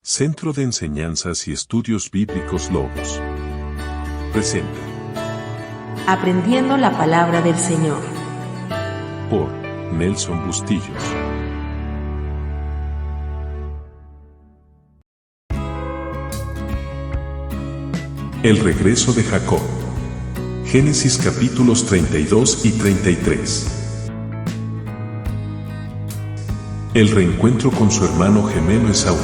Centro de Enseñanzas y Estudios Bíblicos Logos presenta Aprendiendo la Palabra del Señor por Nelson Bustillos. El regreso de Jacob. Génesis capítulos 32 y 33. El reencuentro con su hermano gemelo Esaú.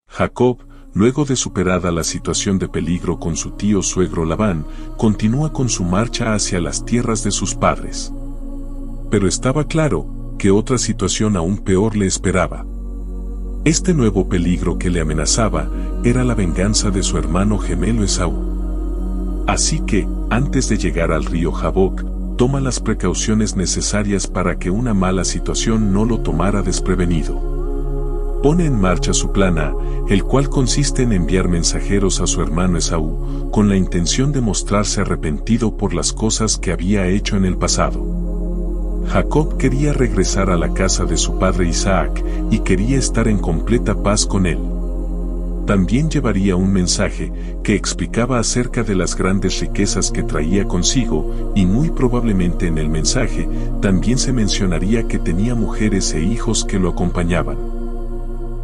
Jacob, luego de superada la situación de peligro con su tío suegro Labán, continúa con su marcha hacia las tierras de sus padres. Pero estaba claro que otra situación aún peor le esperaba. Este nuevo peligro que le amenazaba era la venganza de su hermano gemelo Esaú. Así que, antes de llegar al río Jaboc, toma las precauciones necesarias para que una mala situación no lo tomara desprevenido. Pone en marcha su plan A, el cual consiste en enviar mensajeros a su hermano Esaú, con la intención de mostrarse arrepentido por las cosas que había hecho en el pasado. Jacob quería regresar a la casa de su padre Isaac, y quería estar en completa paz con él. También llevaría un mensaje, que explicaba acerca de las grandes riquezas que traía consigo, y muy probablemente en el mensaje, también se mencionaría que tenía mujeres e hijos que lo acompañaban.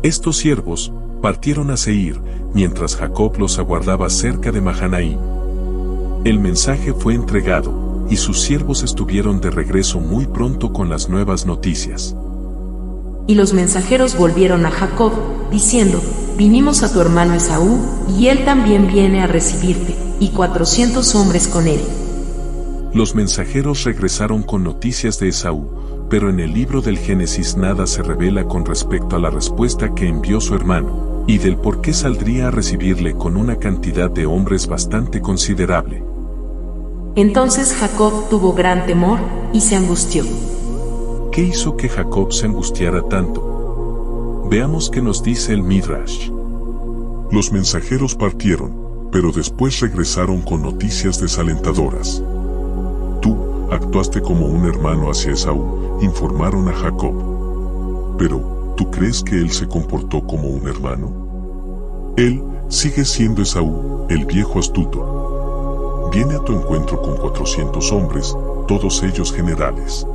Estos siervos partieron a Seir, mientras Jacob los aguardaba cerca de Mahanaim. El mensaje fue entregado, y sus siervos estuvieron de regreso muy pronto con las nuevas noticias. Y los mensajeros volvieron a Jacob, diciendo: vinimos a tu hermano Esaú, y él también viene a recibirte, y 400 hombres con él. Los mensajeros regresaron con noticias de Esaú, pero en el libro del Génesis nada se revela con respecto a la respuesta que envió su hermano, y del por qué saldría a recibirle con una cantidad de hombres bastante considerable. Entonces Jacob tuvo gran temor, y se angustió. ¿Qué hizo que Jacob se angustiara tanto? Veamos qué nos dice el Midrash. Los mensajeros partieron, pero después regresaron con noticias desalentadoras. Tú actuaste como un hermano hacia Esaú, informaron a Jacob. Pero, ¿tú crees que él se comportó como un hermano? Él sigue siendo Esaú, el viejo astuto. Viene a tu encuentro con 400 hombres, todos ellos generales.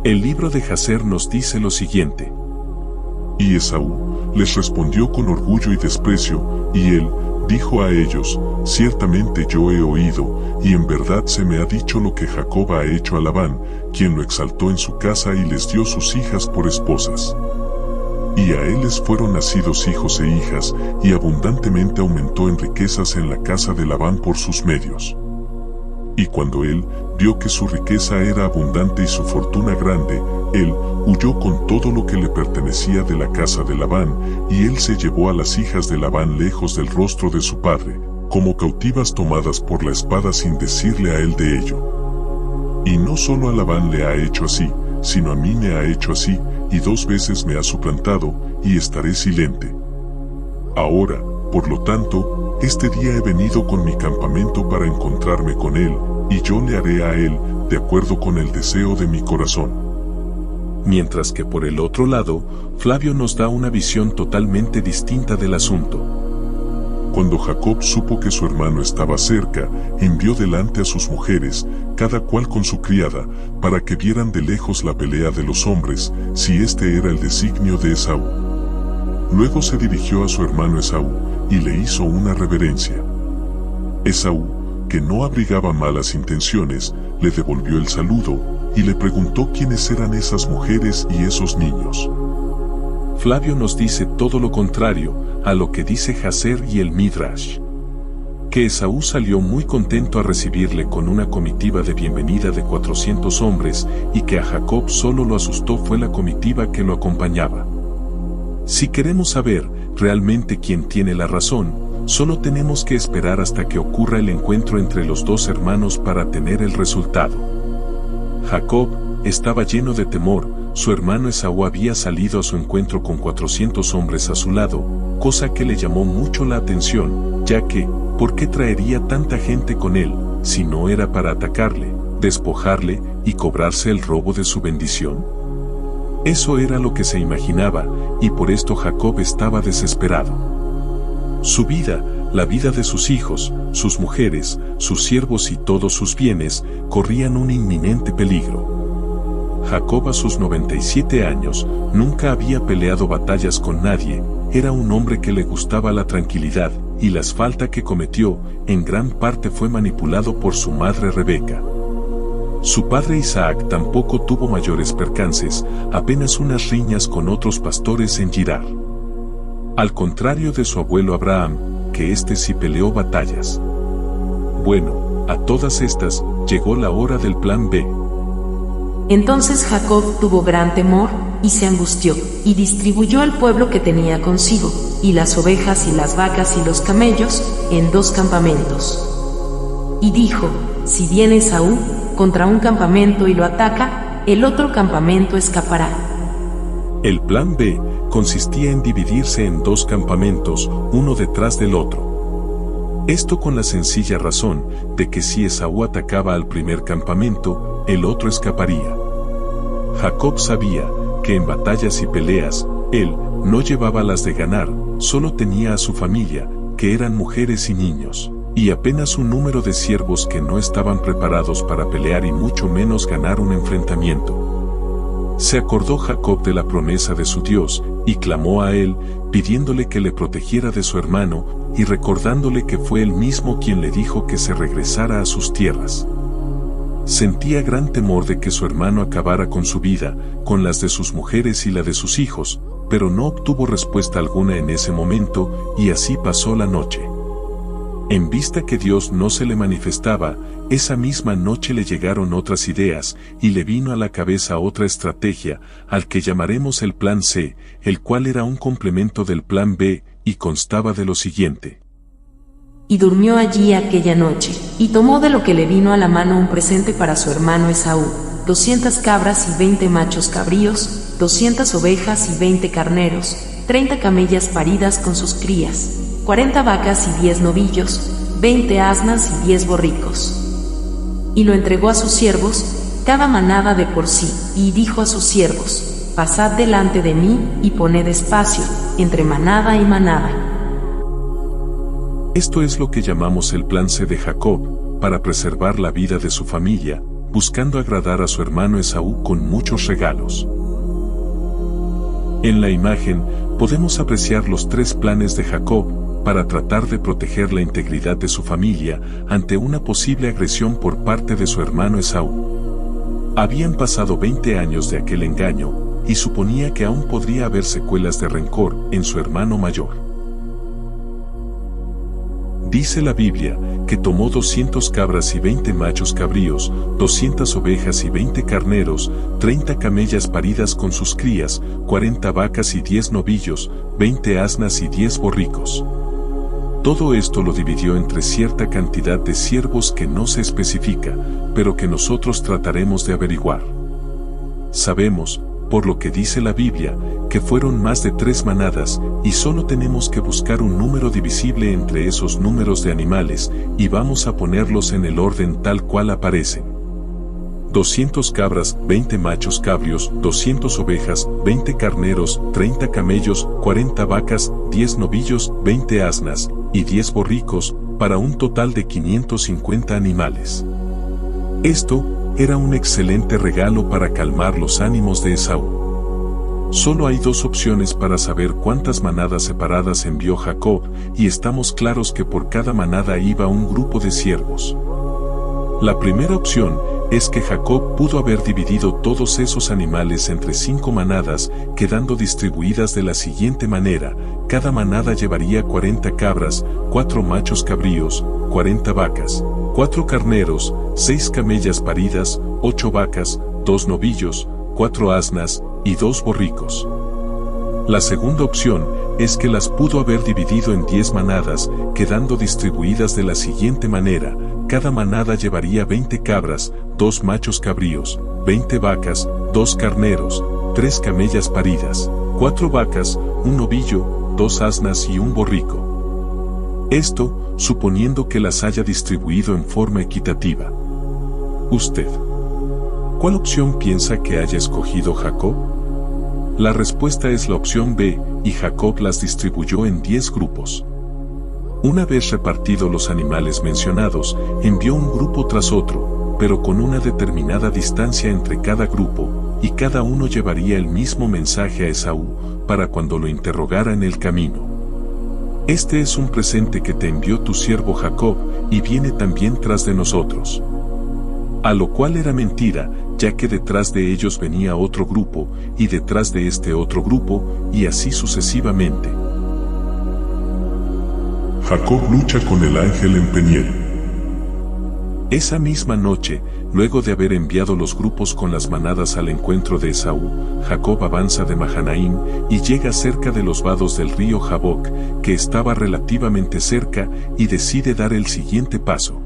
El libro de Jacer nos dice lo siguiente. Y Esaú les respondió con orgullo y desprecio, y él dijo a ellos: ciertamente yo he oído, y en verdad se me ha dicho lo que Jacob ha hecho a Labán, quien lo exaltó en su casa y les dio sus hijas por esposas. Y a él les fueron nacidos hijos e hijas, y abundantemente aumentó en riquezas en la casa de Labán por sus medios. Y cuando él vio que su riqueza era abundante y su fortuna grande, él huyó con todo lo que le pertenecía de la casa de Labán, y él se llevó a las hijas de Labán lejos del rostro de su padre, como cautivas tomadas por la espada sin decirle a él de ello. Y no solo a Labán le ha hecho así, sino a mí me ha hecho así, y 2 veces me ha suplantado, y estaré silente. Ahora, por lo tanto, este día he venido con mi campamento para encontrarme con él, y yo le haré a él, de acuerdo con el deseo de mi corazón. Mientras que por el otro lado, Flavio nos da una visión totalmente distinta del asunto. Cuando Jacob supo que su hermano estaba cerca, envió delante a sus mujeres, cada cual con su criada, para que vieran de lejos la pelea de los hombres, si este era el designio de Esaú. Luego se dirigió a su hermano Esaú, y le hizo una reverencia. Esaú, que no abrigaba malas intenciones, le devolvió el saludo, y le preguntó quiénes eran esas mujeres y esos niños. Flavio nos dice todo lo contrario a lo que dice Jacer y el Midrash. Que Esaú salió muy contento a recibirle con una comitiva de bienvenida de 400 hombres, y que a Jacob solo lo asustó fue la comitiva que lo acompañaba. Si queremos saber realmente quién tiene la razón, solo tenemos que esperar hasta que ocurra el encuentro entre los dos hermanos para tener el resultado. Jacob estaba lleno de temor, su hermano Esaú había salido a su encuentro con 400 hombres a su lado, cosa que le llamó mucho la atención, ya que, ¿por qué traería tanta gente con él, si no era para atacarle, despojarle y cobrarse el robo de su bendición? Eso era lo que se imaginaba, y por esto Jacob estaba desesperado. Su vida, la vida de sus hijos, sus mujeres, sus siervos y todos sus bienes, corrían un inminente peligro. Jacob a sus 97 años, nunca había peleado batallas con nadie, era un hombre que le gustaba la tranquilidad, y la falta que cometió, en gran parte fue manipulado por su madre Rebeca. Su padre Isaac tampoco tuvo mayores percances, apenas unas riñas con otros pastores en Girar. Al contrario de su abuelo Abraham, que éste sí peleó batallas. Bueno, a todas estas, llegó la hora del plan B. Entonces Jacob tuvo gran temor, y se angustió, y distribuyó al pueblo que tenía consigo, y las ovejas y las vacas y los camellos, en 2 campamentos. Y dijo, si viene Esaú contra un campamento y lo ataca, el otro campamento escapará. El plan B consistía en dividirse en 2 campamentos, uno detrás del otro. Esto con la sencilla razón de que si Esaú atacaba al primer campamento, el otro escaparía. Jacob sabía que en batallas y peleas, él no llevaba las de ganar, solo tenía a su familia, que eran mujeres y niños, y apenas un número de siervos que no estaban preparados para pelear y mucho menos ganar un enfrentamiento. Se acordó Jacob de la promesa de su Dios, y clamó a él, pidiéndole que le protegiera de su hermano, y recordándole que fue él mismo quien le dijo que se regresara a sus tierras. Sentía gran temor de que su hermano acabara con su vida, con las de sus mujeres y la de sus hijos, pero no obtuvo respuesta alguna en ese momento, y así pasó la noche. En vista que Dios no se le manifestaba, esa misma noche le llegaron otras ideas, y le vino a la cabeza otra estrategia, al que llamaremos el plan C, el cual era un complemento del plan B, y constaba de lo siguiente. Y durmió allí aquella noche, y tomó de lo que le vino a la mano un presente para su hermano Esaú, 200 cabras y 20 machos cabríos, 200 ovejas y 20 carneros, 30 camellas paridas con sus crías, 40 vacas y 10 novillos, 20 asnas y 10 borricos. Y lo entregó a sus siervos, cada manada de por sí, y dijo a sus siervos, pasad delante de mí, y poned espacio, entre manada y manada. Esto es lo que llamamos el plan C de Jacob, para preservar la vida de su familia, buscando agradar a su hermano Esaú con muchos regalos. En la imagen, podemos apreciar los 3 planes de Jacob, para tratar de proteger la integridad de su familia ante una posible agresión por parte de su hermano Esaú. Habían pasado 20 años de aquel engaño, y suponía que aún podría haber secuelas de rencor en su hermano mayor. Dice la Biblia, que tomó 200 cabras y 20 machos cabríos, 200 ovejas y 20 carneros, 30 camellas paridas con sus crías, 40 vacas y 10 novillos, 20 asnas y 10 borricos. Todo esto lo dividió entre cierta cantidad de siervos que no se especifica, pero que nosotros trataremos de averiguar. Sabemos, por lo que dice la Biblia, que fueron más de 3 manadas, y solo tenemos que buscar un número divisible entre esos números de animales, y vamos a ponerlos en el orden tal cual aparecen. 200 cabras, 20 machos cabríos, 200 ovejas, 20 carneros, 30 camellos, 40 vacas, 10 novillos, 20 asnas, y 10 borricos, para un total de 550 animales. Esto era un excelente regalo para calmar los ánimos de Esaú. Solo hay 2 opciones para saber cuántas manadas separadas envió Jacob, y estamos claros que por cada manada iba un grupo de siervos. La primera opción es que Jacob pudo haber dividido todos esos animales entre 5 manadas, quedando distribuidas de la siguiente manera: cada manada llevaría 40 cabras, 4 machos cabríos, 40 vacas, 4 carneros, 6 camellas paridas, 8 vacas, 2 novillos, 4 asnas, y 2 borricos. La segunda opción es que las pudo haber dividido en 10 manadas, quedando distribuidas de la siguiente manera: cada manada llevaría 20 cabras, 2 machos cabríos, 20 vacas, 2 carneros, 3 camellas paridas, 4 vacas, 1 novillo, 2 asnas y un borrico. Esto, suponiendo que las haya distribuido en forma equitativa. ¿Usted? ¿Cuál opción piensa que haya escogido Jacob? La respuesta es la opción B, y Jacob las distribuyó en 10 grupos. Una vez repartidos los animales mencionados, envió un grupo tras otro, pero con una determinada distancia entre cada grupo, y cada uno llevaría el mismo mensaje a Esaú, para cuando lo interrogara en el camino. Este es un presente que te envió tu siervo Jacob, y viene también tras de nosotros. A lo cual era mentira, ya que detrás de ellos venía otro grupo, y detrás de este otro grupo, y así sucesivamente. Jacob lucha con el ángel en Peniel. Esa misma noche, luego de haber enviado los grupos con las manadas al encuentro de Esaú, Jacob avanza de Mahanaim y llega cerca de los vados del río Jaboc, que estaba relativamente cerca, y decide dar el siguiente paso.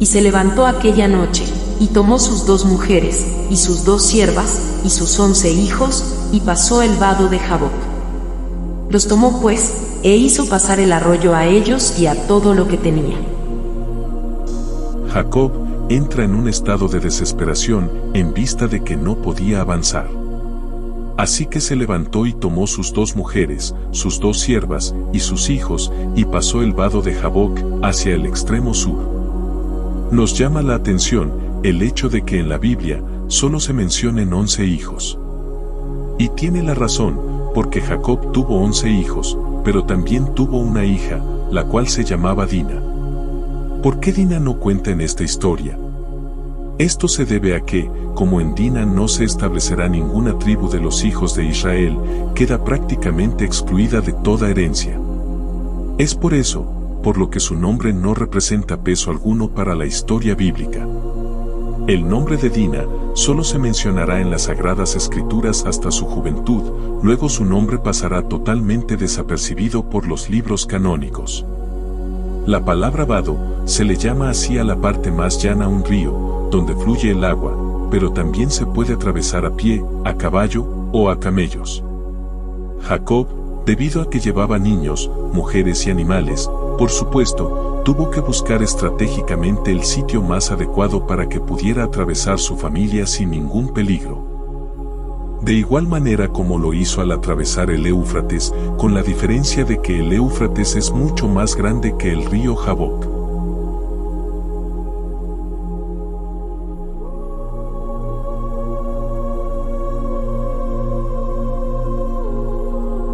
Y se levantó aquella noche, y tomó sus 2 mujeres, y sus 2 siervas, y sus 11 hijos, y pasó el vado de Jaboc. Los tomó pues, e hizo pasar el arroyo a ellos y a todo lo que tenía. Jacob entra en un estado de desesperación en vista de que no podía avanzar. Así que se levantó y tomó sus 2 mujeres, sus 2 siervas y sus hijos, y pasó el vado de Jaboc hacia el extremo sur. Nos llama la atención el hecho de que en la Biblia solo se mencionen 11 hijos. Y tiene la razón, porque Jacob tuvo 11 hijos, pero también tuvo una hija, la cual se llamaba Dina. ¿Por qué Dina no cuenta en esta historia? Esto se debe a que, como en Dina no se establecerá ninguna tribu de los hijos de Israel, queda prácticamente excluida de toda herencia. Es por eso, por lo que su nombre no representa peso alguno para la historia bíblica. El nombre de Dina solo se mencionará en las Sagradas Escrituras hasta su juventud, luego su nombre pasará totalmente desapercibido por los libros canónicos. La palabra vado se le llama así a la parte más llana un río, donde fluye el agua, pero también se puede atravesar a pie, a caballo o a camellos. Jacob, debido a que llevaba niños, mujeres y animales, por supuesto, tuvo que buscar estratégicamente el sitio más adecuado para que pudiera atravesar su familia sin ningún peligro. De igual manera como lo hizo al atravesar el Éufrates, con la diferencia de que el Éufrates es mucho más grande que el río Jaboc.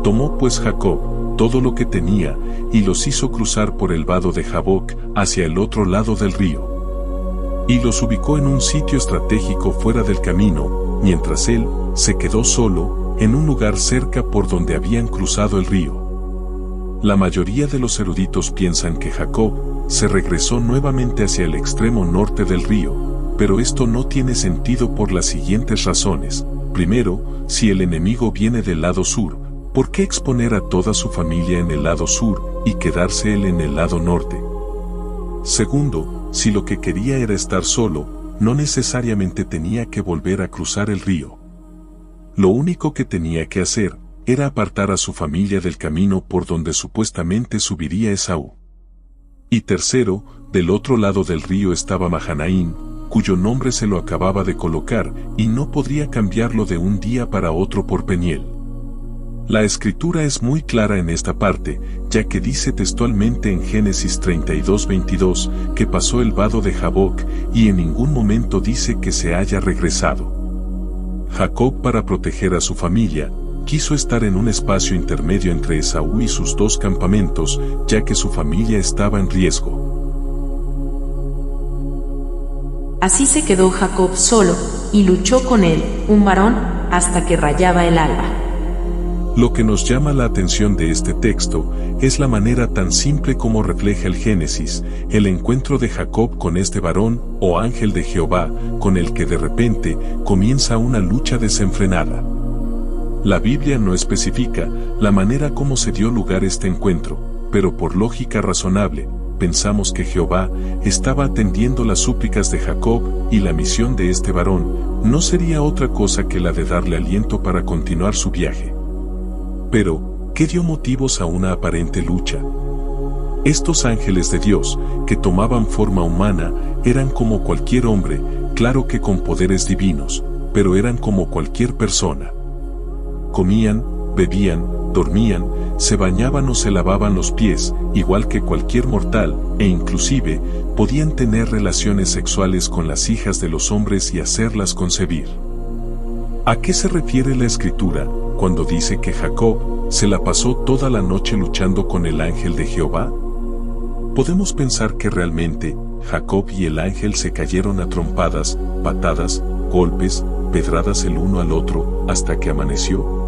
Tomó pues Jacob todo lo que tenía, y los hizo cruzar por el vado de Jaboc hacia el otro lado del río. Y los ubicó en un sitio estratégico fuera del camino, mientras él se quedó solo, en un lugar cerca por donde habían cruzado el río. La mayoría de los eruditos piensan que Jacob se regresó nuevamente hacia el extremo norte del río, pero esto no tiene sentido por las siguientes razones. Primero, si el enemigo viene del lado sur, ¿por qué exponer a toda su familia en el lado sur y quedarse él en el lado norte? Segundo, si lo que quería era estar solo, no necesariamente tenía que volver a cruzar el río. Lo único que tenía que hacer era apartar a su familia del camino por donde supuestamente subiría Esaú. Y tercero, del otro lado del río estaba Mahanaim, cuyo nombre se lo acababa de colocar y no podría cambiarlo de un día para otro por Peniel. La escritura es muy clara en esta parte, ya que dice textualmente en Génesis 32:22 que pasó el vado de Jaboc y en ningún momento dice que se haya regresado. Jacob, para proteger a su familia, quiso estar en un espacio intermedio entre Esaú y sus 2 campamentos, ya que su familia estaba en riesgo. Así se quedó Jacob solo, y luchó con él, un varón, hasta que rayaba el alba. Lo que nos llama la atención de este texto es la manera tan simple como refleja el Génesis, el encuentro de Jacob con este varón o ángel de Jehová, con el que de repente comienza una lucha desenfrenada. La Biblia no especifica la manera como se dio lugar este encuentro, pero por lógica razonable, pensamos que Jehová estaba atendiendo las súplicas de Jacob y la misión de este varón no sería otra cosa que la de darle aliento para continuar su viaje. Pero, ¿qué dio motivos a una aparente lucha? Estos ángeles de Dios, que tomaban forma humana, eran como cualquier hombre, claro que con poderes divinos, pero eran como cualquier persona. Comían, bebían, dormían, se bañaban o se lavaban los pies, igual que cualquier mortal, e inclusive, podían tener relaciones sexuales con las hijas de los hombres y hacerlas concebir. ¿A qué se refiere la Escritura cuando dice que Jacob se la pasó toda la noche luchando con el ángel de Jehová? Podemos pensar que realmente Jacob y el ángel se cayeron a trompadas, patadas, golpes, pedradas el uno al otro, hasta que amaneció.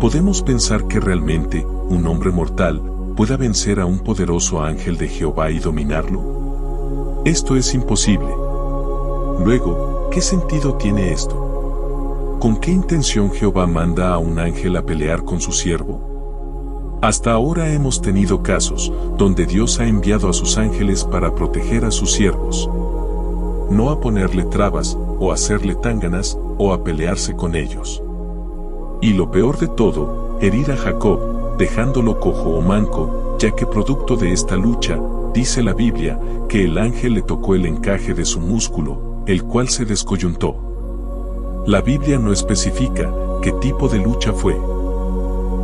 ¿Podemos pensar que realmente un hombre mortal pueda vencer a un poderoso ángel de Jehová y dominarlo? Esto es imposible. Luego, ¿qué sentido tiene esto? ¿Con qué intención Jehová manda a un ángel a pelear con su siervo? Hasta ahora hemos tenido casos donde Dios ha enviado a sus ángeles para proteger a sus siervos, no a ponerle trabas, o hacerle tánganas, o a pelearse con ellos. Y lo peor de todo, herir a Jacob, dejándolo cojo o manco, ya que producto de esta lucha, dice la Biblia, que el ángel le tocó el encaje de su músculo, el cual se descoyuntó. La Biblia no especifica qué tipo de lucha fue.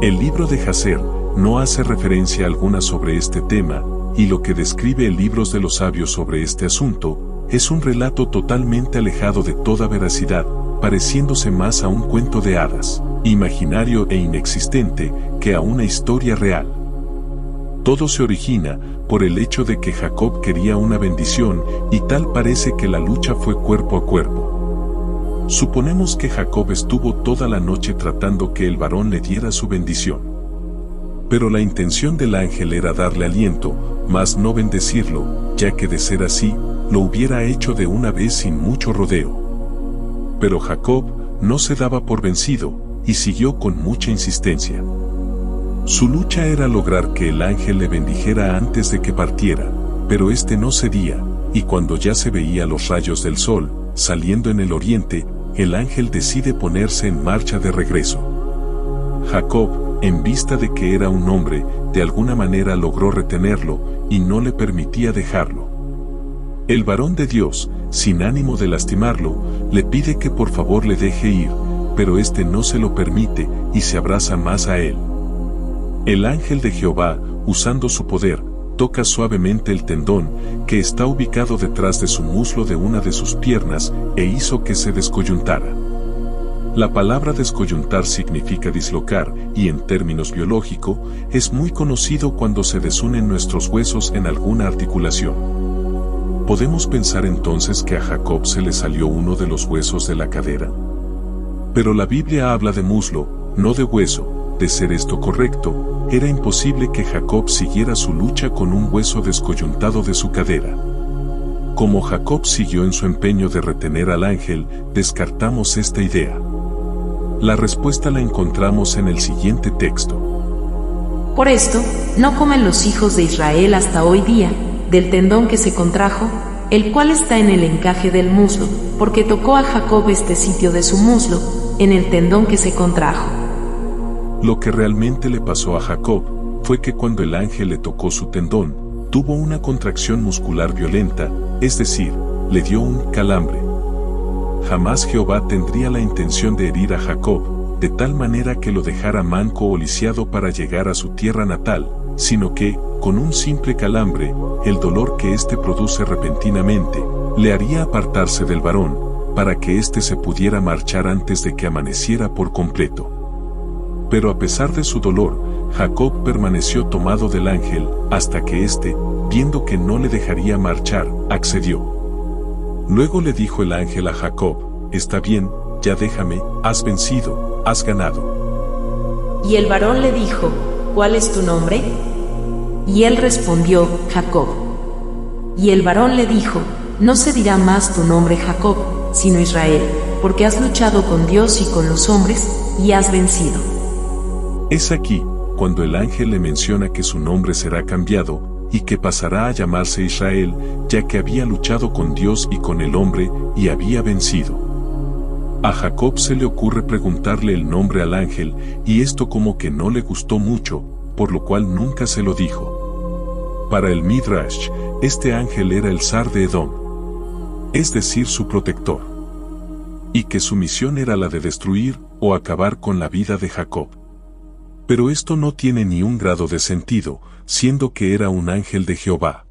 El libro de Jacer no hace referencia alguna sobre este tema, y lo que describe el libro de los sabios sobre este asunto, es un relato totalmente alejado de toda veracidad, pareciéndose más a un cuento de hadas, imaginario e inexistente, que a una historia real. Todo se origina por el hecho de que Jacob quería una bendición, y tal parece que la lucha fue cuerpo a cuerpo. Suponemos que Jacob estuvo toda la noche tratando que el varón le diera su bendición. Pero la intención del ángel era darle aliento, mas no bendecirlo, ya que de ser así, lo hubiera hecho de una vez sin mucho rodeo. Pero Jacob no se daba por vencido, y siguió con mucha insistencia. Su lucha era lograr que el ángel le bendijera antes de que partiera, pero este no cedía, y cuando ya se veía los rayos del sol, saliendo en el oriente, el ángel decide ponerse en marcha de regreso. Jacob, en vista de que era un hombre, de alguna manera logró retenerlo, y no le permitía dejarlo. El varón de Dios, sin ánimo de lastimarlo, le pide que por favor le deje ir, pero este no se lo permite, y se abraza más a él. El ángel de Jehová, usando su poder, toca suavemente el tendón, que está ubicado detrás de su muslo de una de sus piernas, e hizo que se descoyuntara. La palabra descoyuntar significa dislocar, y en términos biológicos, es muy conocido cuando se desunen nuestros huesos en alguna articulación. ¿Podemos pensar entonces que a Jacob se le salió uno de los huesos de la cadera? Pero la Biblia habla de muslo, no de hueso. De ser esto correcto, era imposible que Jacob siguiera su lucha con un hueso descoyuntado de su cadera. Como Jacob siguió en su empeño de retener al ángel, descartamos esta idea. La respuesta la encontramos en el siguiente texto. Por esto, no comen los hijos de Israel hasta hoy día, del tendón que se contrajo, el cual está en el encaje del muslo, porque tocó a Jacob este sitio de su muslo, en el tendón que se contrajo. Lo que realmente le pasó a Jacob fue que cuando el ángel le tocó su tendón, tuvo una contracción muscular violenta, es decir, le dio un calambre. Jamás Jehová tendría la intención de herir a Jacob, de tal manera que lo dejara manco o lisiado para llegar a su tierra natal, sino que, con un simple calambre, el dolor que éste produce repentinamente, le haría apartarse del varón, para que éste se pudiera marchar antes de que amaneciera por completo. Pero a pesar de su dolor, Jacob permaneció tomado del ángel, hasta que éste, viendo que no le dejaría marchar, accedió. Luego le dijo el ángel a Jacob: «Está bien, ya déjame, has vencido, has ganado». Y el varón le dijo: «¿Cuál es tu nombre?». Y él respondió: «Jacob». Y el varón le dijo: «No se dirá más tu nombre Jacob, sino Israel, porque has luchado con Dios y con los hombres, y has vencido». Es aquí, cuando el ángel le menciona que su nombre será cambiado, y que pasará a llamarse Israel, ya que había luchado con Dios y con el hombre, y había vencido. A Jacob se le ocurre preguntarle el nombre al ángel, y esto como que no le gustó mucho, por lo cual nunca se lo dijo. Para el Midrash, este ángel era el zar de Edom, es decir, su protector, y que su misión era la de destruir o acabar con la vida de Jacob. Pero esto no tiene ni un grado de sentido, siendo que era un ángel de Jehová.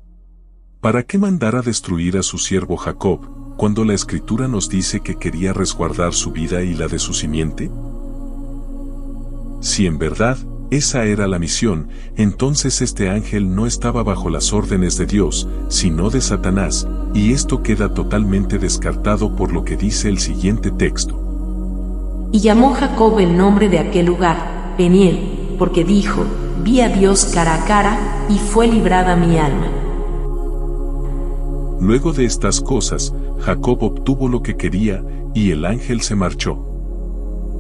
¿Para qué mandar a destruir a su siervo Jacob, cuando la Escritura nos dice que quería resguardar su vida y la de su simiente? Si en verdad esa era la misión, entonces este ángel no estaba bajo las órdenes de Dios, sino de Satanás, y esto queda totalmente descartado por lo que dice el siguiente texto. Y llamó Jacob el nombre de aquel lugar, Peniel, porque dijo, vi a Dios cara a cara, y fue librada mi alma. Luego de estas cosas, Jacob obtuvo lo que quería, y el ángel se marchó.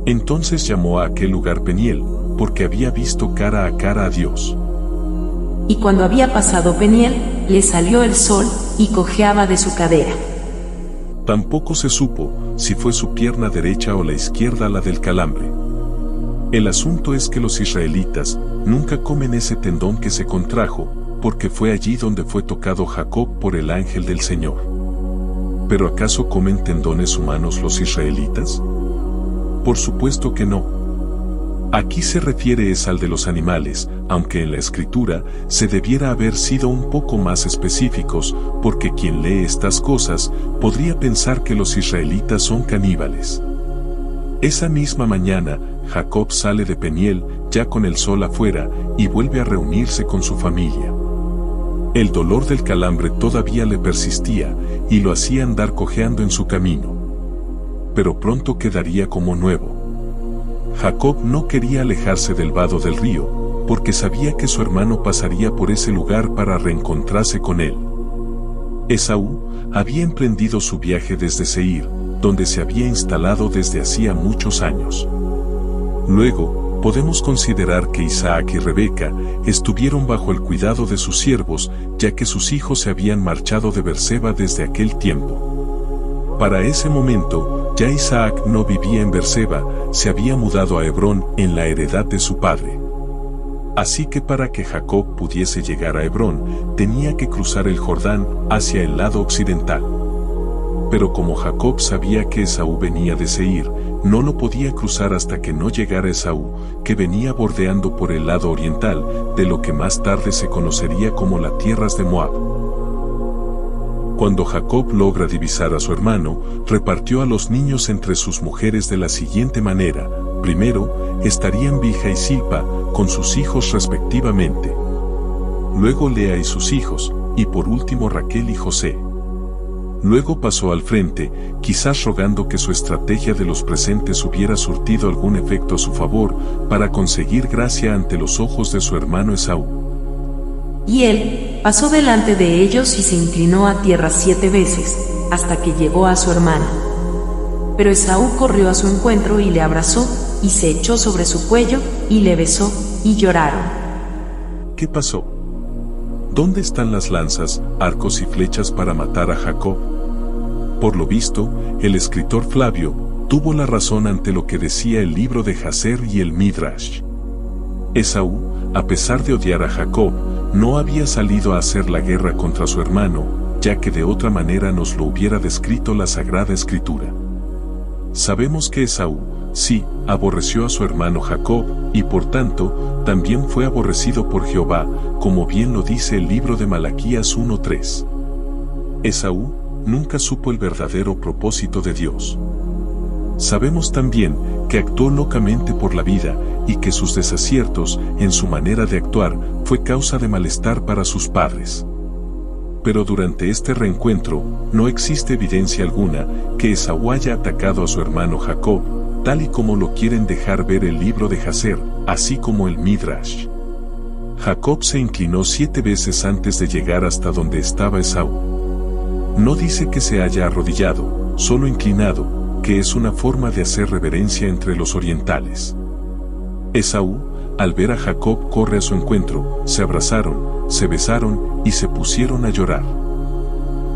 Entonces llamó a aquel lugar Peniel, porque había visto cara a cara a Dios. Y cuando había pasado Peniel, le salió el sol, y cojeaba de su cadera. Tampoco se supo si fue su pierna derecha o la izquierda la del calambre. El asunto es que los israelitas nunca comen ese tendón que se contrajo, porque fue allí donde fue tocado Jacob por el ángel del Señor. ¿Pero acaso comen tendones humanos los israelitas? Por supuesto que no. Aquí se refiere es al de los animales, aunque en la Escritura se debiera haber sido un poco más específicos, porque quien lee estas cosas podría pensar que los israelitas son caníbales. Esa misma mañana, Jacob sale de Peniel, ya con el sol afuera, y vuelve a reunirse con su familia. El dolor del calambre todavía le persistía, y lo hacía andar cojeando en su camino. Pero pronto quedaría como nuevo. Jacob no quería alejarse del vado del río, porque sabía que su hermano pasaría por ese lugar para reencontrarse con él. Esaú había emprendido su viaje desde Seir, donde se había instalado desde hacía muchos años. Luego, podemos considerar que Isaac y Rebeca estuvieron bajo el cuidado de sus siervos, ya que sus hijos se habían marchado de Berseba desde aquel tiempo. Para ese momento, ya Isaac no vivía en Berseba, se había mudado a Hebrón en la heredad de su padre. Así que para que Jacob pudiese llegar a Hebrón, tenía que cruzar el Jordán hacia el lado occidental. Pero como Jacob sabía que Esaú venía de Seir, no lo podía cruzar hasta que no llegara Esaú, que venía bordeando por el lado oriental, de lo que más tarde se conocería como las tierras de Moab. Cuando Jacob logra divisar a su hermano, repartió a los niños entre sus mujeres de la siguiente manera. Primero, estarían Bilha y Silpa, con sus hijos respectivamente. Luego Lea y sus hijos, y por último Raquel y José. Luego pasó al frente, quizás rogando que su estrategia de los presentes hubiera surtido algún efecto a su favor, para conseguir gracia ante los ojos de su hermano Esaú. Y él pasó delante de ellos y se inclinó a tierra 7 veces, hasta que llegó a su hermano. Pero Esaú corrió a su encuentro y le abrazó, y se echó sobre su cuello, y le besó, y lloraron. ¿Qué pasó? ¿Dónde están las lanzas, arcos y flechas para matar a Jacob? Por lo visto, el escritor Flavio tuvo la razón ante lo que decía el libro de Jaser y el Midrash. Esaú, a pesar de odiar a Jacob, no había salido a hacer la guerra contra su hermano, ya que de otra manera nos lo hubiera descrito la Sagrada Escritura. Sabemos que Esaú, sí, aborreció a su hermano Jacob, y por tanto, también fue aborrecido por Jehová, como bien lo dice el libro de Malaquías 1:3. Esaú nunca supo el verdadero propósito de Dios. Sabemos también que actuó locamente por la vida, y que sus desaciertos en su manera de actuar fue causa de malestar para sus padres. Pero durante este reencuentro, no existe evidencia alguna que Esaú haya atacado a su hermano Jacob, tal y como lo quieren dejar ver el libro de Jaser, así como el Midrash. Jacob se inclinó 7 veces antes de llegar hasta donde estaba Esaú. No dice que se haya arrodillado, solo inclinado, que es una forma de hacer reverencia entre los orientales. Esaú, al ver a Jacob, corre a su encuentro, se abrazaron, se besaron y se pusieron a llorar.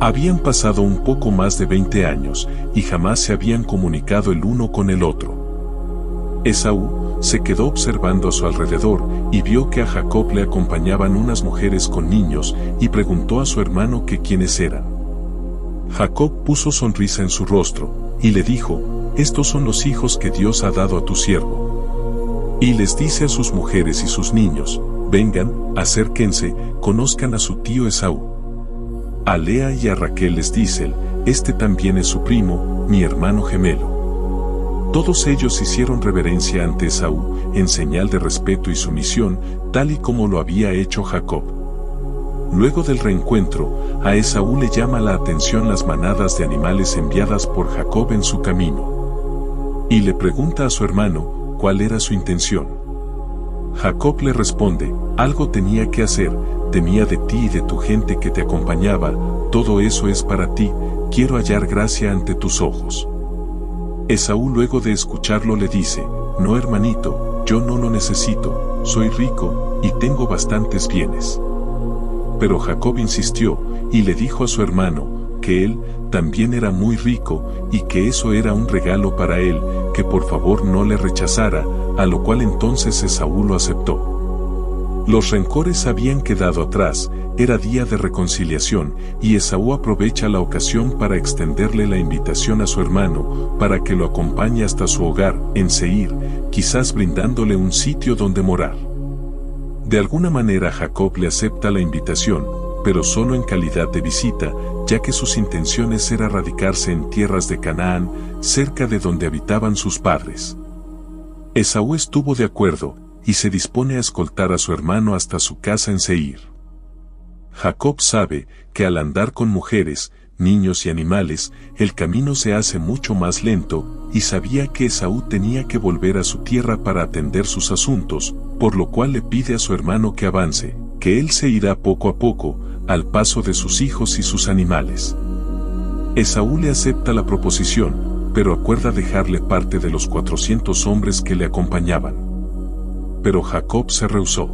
Habían pasado un poco más de 20 años, y jamás se habían comunicado el uno con el otro. Esaú se quedó observando a su alrededor, y vio que a Jacob le acompañaban unas mujeres con niños, y preguntó a su hermano que quiénes eran. Jacob puso sonrisa en su rostro, y le dijo: estos son los hijos que Dios ha dado a tu siervo. Y les dice a sus mujeres y sus niños: vengan, acérquense, conozcan a su tío Esaú. A Lea y a Raquel les dice: este también es su primo, mi hermano gemelo. Todos ellos hicieron reverencia ante Esaú, en señal de respeto y sumisión, tal y como lo había hecho Jacob. Luego del reencuentro, a Esaú le llama la atención las manadas de animales enviadas por Jacob en su camino. Y le pregunta a su hermano cuál era su intención. Jacob le responde: algo tenía que hacer, temía de ti y de tu gente que te acompañaba, todo eso es para ti, quiero hallar gracia ante tus ojos. Esaú luego de escucharlo le dice: no hermanito, yo no lo necesito, soy rico, y tengo bastantes bienes. Pero Jacob insistió, y le dijo a su hermano, que él también era muy rico, y que eso era un regalo para él, que por favor no le rechazara, a lo cual entonces Esaú lo aceptó. Los rencores habían quedado atrás, era día de reconciliación, y Esaú aprovecha la ocasión para extenderle la invitación a su hermano, para que lo acompañe hasta su hogar, en Seir, quizás brindándole un sitio donde morar. De alguna manera Jacob le acepta la invitación, pero solo en calidad de visita, ya que sus intenciones era radicarse en tierras de Canaán, cerca de donde habitaban sus padres. Esaú estuvo de acuerdo, y se dispone a escoltar a su hermano hasta su casa en Seir. Jacob sabe que al andar con mujeres, niños y animales, el camino se hace mucho más lento, y sabía que Esaú tenía que volver a su tierra para atender sus asuntos, por lo cual le pide a su hermano que avance, que él se irá poco a poco, al paso de sus hijos y sus animales. Esaú le acepta la proposición, pero acuerda dejarle parte de los 400 hombres que le acompañaban. Pero Jacob se rehusó.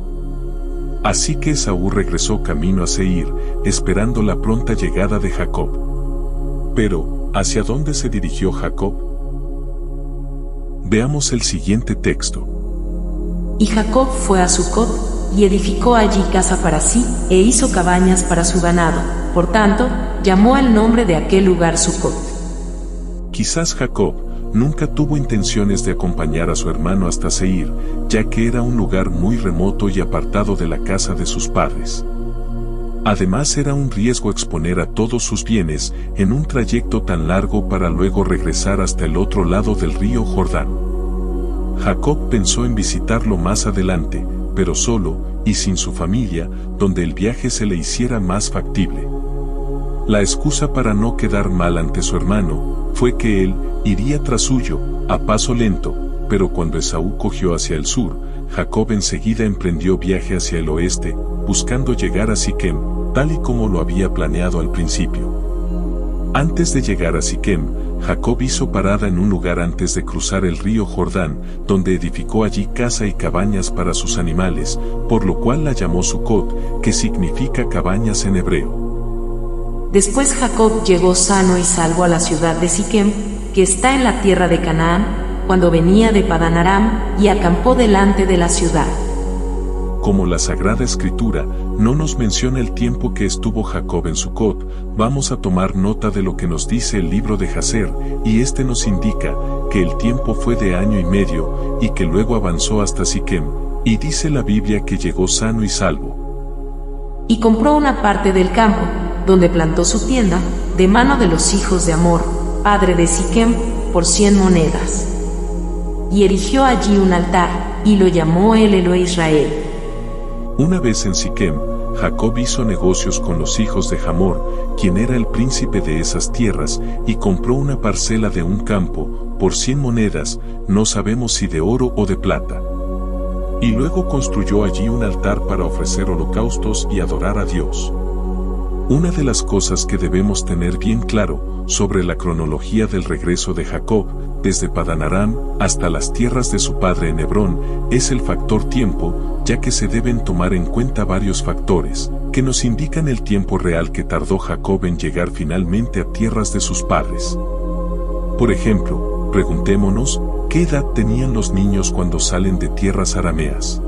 Así que Esaú regresó camino a Seir, esperando la pronta llegada de Jacob. Pero, ¿hacia dónde se dirigió Jacob? Veamos el siguiente texto. Y Jacob fue a Sucot, y edificó allí casa para sí, e hizo cabañas para su ganado, por tanto, llamó el nombre de aquel lugar Sucot. Quizás Jacob nunca tuvo intenciones de acompañar a su hermano hasta Seir, ya que era un lugar muy remoto y apartado de la casa de sus padres. Además era un riesgo exponer a todos sus bienes en un trayecto tan largo para luego regresar hasta el otro lado del río Jordán. Jacob pensó en visitarlo más adelante, pero solo, y sin su familia, donde el viaje se le hiciera más factible. La excusa para no quedar mal ante su hermano fue que él iría tras suyo, a paso lento, pero cuando Esaú cogió hacia el sur, Jacob enseguida emprendió viaje hacia el oeste, buscando llegar a Siquem, tal y como lo había planeado al principio. Antes de llegar a Siquem, Jacob hizo parada en un lugar antes de cruzar el río Jordán, donde edificó allí casa y cabañas para sus animales, por lo cual la llamó Sucot, que significa cabañas en hebreo. Después Jacob llegó sano y salvo a la ciudad de Siquem, que está en la tierra de Canaán, cuando venía de Padán Aram, y acampó delante de la ciudad. Como la Sagrada Escritura no nos menciona el tiempo que estuvo Jacob en Sucot, vamos a tomar nota de lo que nos dice el libro de Jaser, y este nos indica que el tiempo fue de 1 año y medio, y que luego avanzó hasta Siquem, y dice la Biblia que llegó sano y salvo. Y compró una parte del campo, donde plantó su tienda, de mano de los hijos de Hamor, padre de Siquem, por 100 monedas. Y erigió allí un altar, y lo llamó el Elohe Israel. Una vez en Siquem, Jacob hizo negocios con los hijos de Hamor, quien era el príncipe de esas tierras, y compró una parcela de un campo, por 100 monedas, no sabemos si de oro o de plata. Y luego construyó allí un altar para ofrecer holocaustos y adorar a Dios. Una de las cosas que debemos tener bien claro sobre la cronología del regreso de Jacob, desde Padán Aram hasta las tierras de su padre en Hebrón, es el factor tiempo, ya que se deben tomar en cuenta varios factores, que nos indican el tiempo real que tardó Jacob en llegar finalmente a tierras de sus padres. Por ejemplo, preguntémonos, ¿qué edad tenían los niños cuando salen de tierras arameas?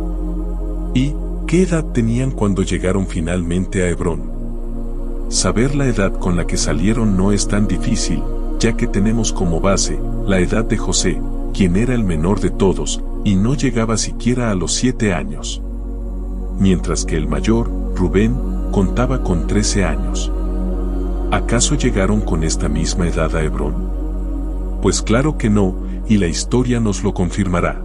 ¿Y qué edad tenían cuando llegaron finalmente a Hebrón? Saber la edad con la que salieron no es tan difícil, ya que tenemos como base la edad de José, quien era el menor de todos, y no llegaba siquiera a los 7 años. Mientras que el mayor, Rubén, contaba con 13 años. ¿Acaso llegaron con esta misma edad a Hebrón? Pues claro que no, y la historia nos lo confirmará.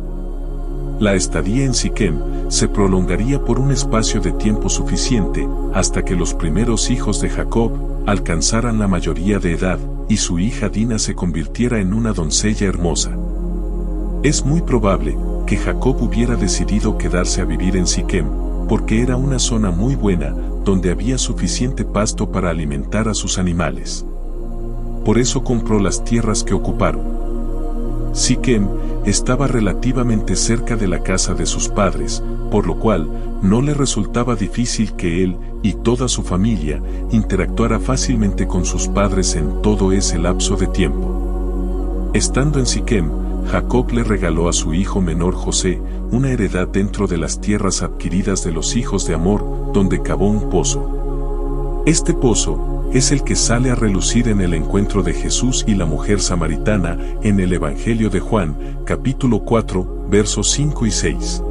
La estadía en Siquem se prolongaría por un espacio de tiempo suficiente hasta que los primeros hijos de Jacob alcanzaran la mayoría de edad y su hija Dina se convirtiera en una doncella hermosa. Es muy probable que Jacob hubiera decidido quedarse a vivir en Siquem, porque era una zona muy buena donde había suficiente pasto para alimentar a sus animales. Por eso compró las tierras que ocuparon. Siquem estaba relativamente cerca de la casa de sus padres, por lo cual no le resultaba difícil que él y toda su familia interactuara fácilmente con sus padres en todo ese lapso de tiempo. Estando en Siquem, Jacob le regaló a su hijo menor José una heredad dentro de las tierras adquiridas de los hijos de Amor, donde cavó un pozo. Este pozo es el que sale a relucir en el encuentro de Jesús y la mujer samaritana en el Evangelio de Juan, capítulo 4, versos 5 y 6.